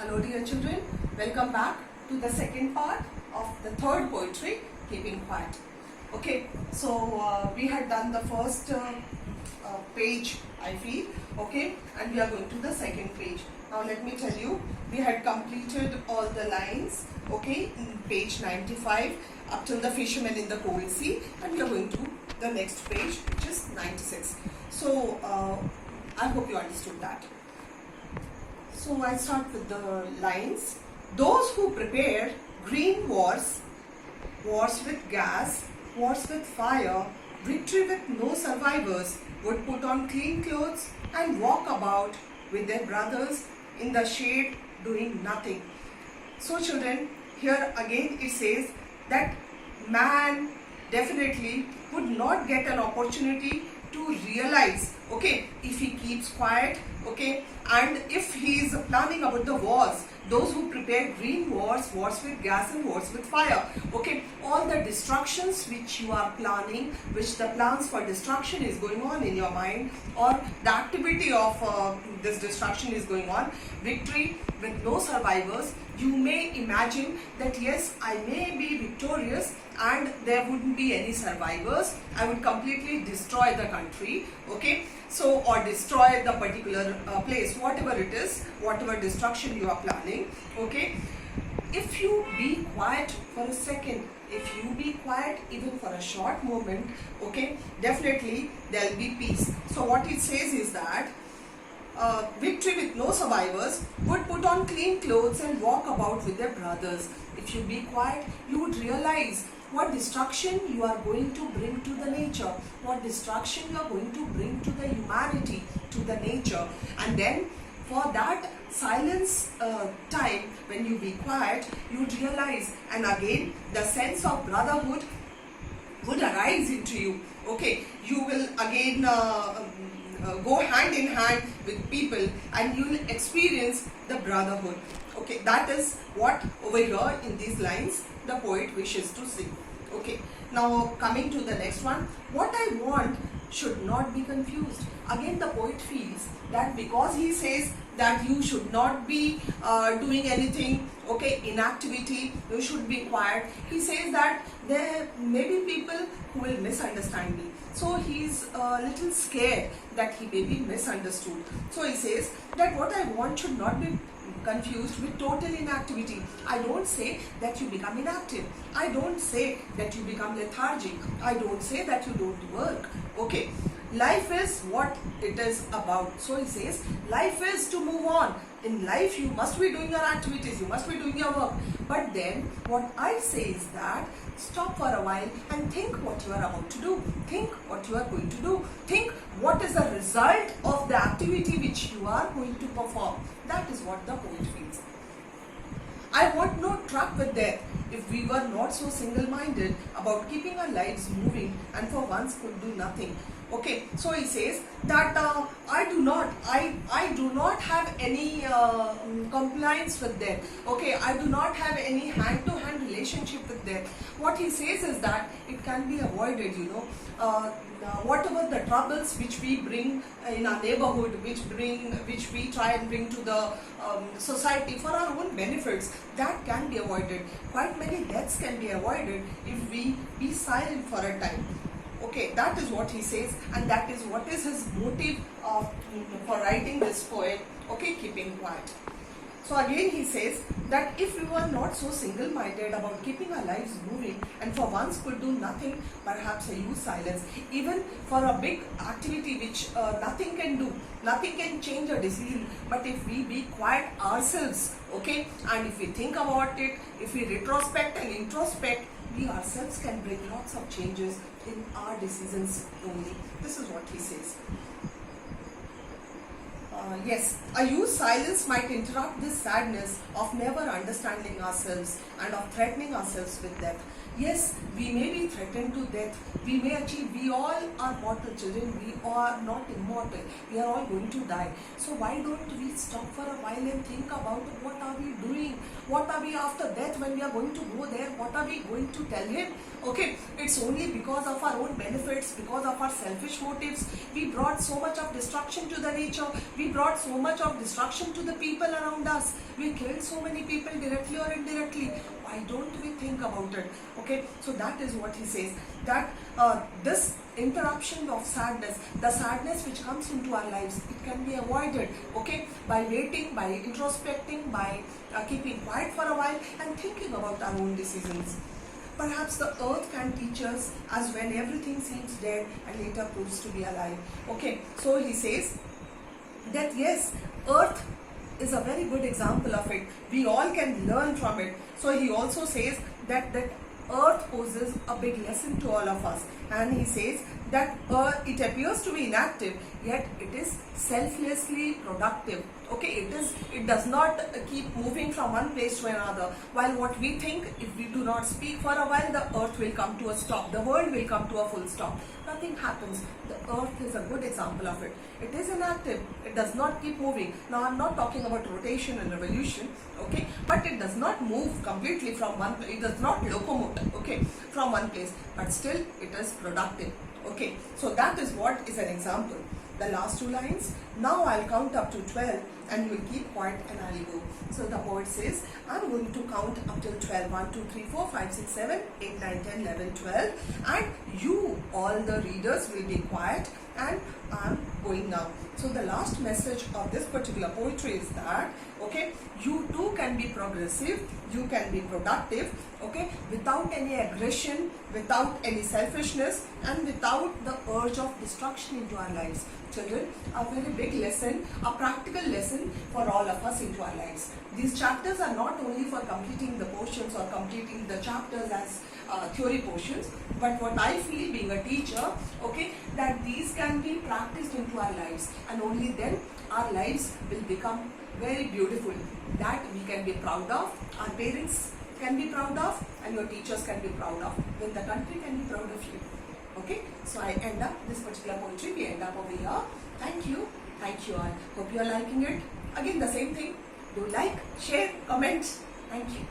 Hello dear children, welcome back to the second part of the third poetry, Keeping Quiet. Okay, so we had done the first page, I feel, okay, and we are going to the second page. Now let me tell you, we had completed all the lines, okay, in page 95 up till the fisherman in the cold sea, and we are going to the next page, which is 96. So I hope you understood that. So I start with the lines. Those who prepare green wars, wars with gas, wars with fire, victory with no survivors, would put on clean clothes and walk about with their brothers in the shade doing nothing. So children, here again it says that man definitely would not get an opportunity to realize, okay, if he keeps quiet, okay, and if he is planning about the wars, those who prepare green wars, wars with gas and wars with fire, okay, all the destructions which you are planning, which the plans for destruction is going on in your mind, or the activity of this destruction is going on, victory with no survivors, you may imagine that yes, I may be victorious and there wouldn't be any survivors. I would completely destroy the country, okay, so, or destroy the particular place, whatever it is, whatever destruction you are planning, okay. If you be quiet for a second, if you be quiet even for a short moment, okay, definitely there will be peace. So what it says is that victory with no survivors would put on clean clothes and walk about with their brothers. If you be quiet, you would realize what destruction you are going to bring to the nature, what destruction you are going to bring to the humanity, to the nature. And then for that silence time, when you be quiet, you would realize, and again the sense of brotherhood would arise into you, okay. You will again go hand in hand with people and you will experience the brotherhood, okay. That is what over here in these lines the poet wishes to say, okay. Now coming to the next one, what I want should not be confused. Again the poet feels that because he says that you should not be doing anything, okay, inactivity, you should be quiet, he says that there may be people who will misunderstand me. So he is a little scared that he may be misunderstood. So he says that what I want should not be confused with total inactivity. I don't say that you become inactive. I don't say that you become lethargic. I don't say that you don't work. Okay. Life is what it is about. So he says, life is to move on. In life, you must be doing your activities, you must be doing your work. But then, what I say is that stop for a while and think what you are about to do. Think what you are going to do. Think what is the result of the activity which you are going to perform. That is what the poet feels. I want no truck with death if we were not so single-minded about keeping our lives moving and for once could do nothing. Okay, so he says that I do not have any compliance with them. Okay, I do not have any hand-to-hand relationship with them. What he says is that it can be avoided, you know. Whatever the troubles which we bring in our neighborhood, which we try and bring to the society for our own benefits, that can be avoided. Quite many deaths can be avoided if we be silent for a time. Okay, that is what he says, and that is what is his motive for writing this poem, okay, keeping quiet. So again he says that if we were not so single-minded about keeping our lives moving and for once could do nothing, perhaps I use silence. Even for a big activity which nothing can do, nothing can change a decision, but if we be quiet ourselves, okay, and if we think about it, if we retrospect and introspect, we ourselves can bring lots of changes in our decisions only. This is what he says. Yes, a used silence might interrupt this sadness of never understanding ourselves and of threatening ourselves with death. Yes, we may be threatened to death. We may achieve, we all are mortal children. We are not immortal. We are all going to die. So why don't we stop for a while and think about what are we doing? What are we after death when we are going to go there? What are we going to tell him? Okay, it's only because of our own benefits, because of our selfish motives. We brought so much of destruction to the nature. We brought so much of destruction to the people around us. We killed so many people directly or indirectly. Why don't we think about it? Okay, so that is what he says, that this interruption of sadness, the sadness which comes into our lives, it can be avoided, okay, by waiting, by introspecting, by keeping quiet for a while and thinking about our own decisions. Perhaps the earth can teach us as when everything seems dead and later proves to be alive. Okay, so he says that yes, earth is a very good example of it. We all can learn from it. So he also says that earth poses a big lesson to all of us. And he says that it appears to be inactive, yet it is selflessly productive. Okay, it does not keep moving from one place to another. While what we think, if we do not speak for a while, the earth will come to a stop. The world will come to a full stop. Nothing happens. The earth is a good example of it. It is inactive. It does not keep moving. Now I'm not talking about rotation and revolution, okay, but it does not move completely from one place. It does not locomote, okay, from one place, but still it is productive. Okay, so that is what is an example. The last two lines, now I'll count up to 12 and you will keep quiet and I'll go. So the poet says, I'm going to count up till 12. 1, 2, 3, 4, 5, 6, 7, 8, 9, 10, 11, 12. And you, all the readers, will be quiet and I'm going now. So the last message of this particular poetry is that, okay, you too can be progressive, you can be productive, okay, without any aggression, without any selfishness, and without the urge of destruction into our lives. Children, a very big lesson, a practical lesson for all of us into our lives. These chapters are not only for completing the portions or completing the chapters as theory portions, but what I feel being a teacher, okay, that these can be practiced into our lives, and only then our lives will become very beautiful, that we can be proud of, our parents can be proud of, and your teachers can be proud of, then the country can be proud of you. Okay, so I end up this particular poetry, we end up over here. Thank you all. Hope you are liking it. Again the same thing, do like, share, comment. Thank you.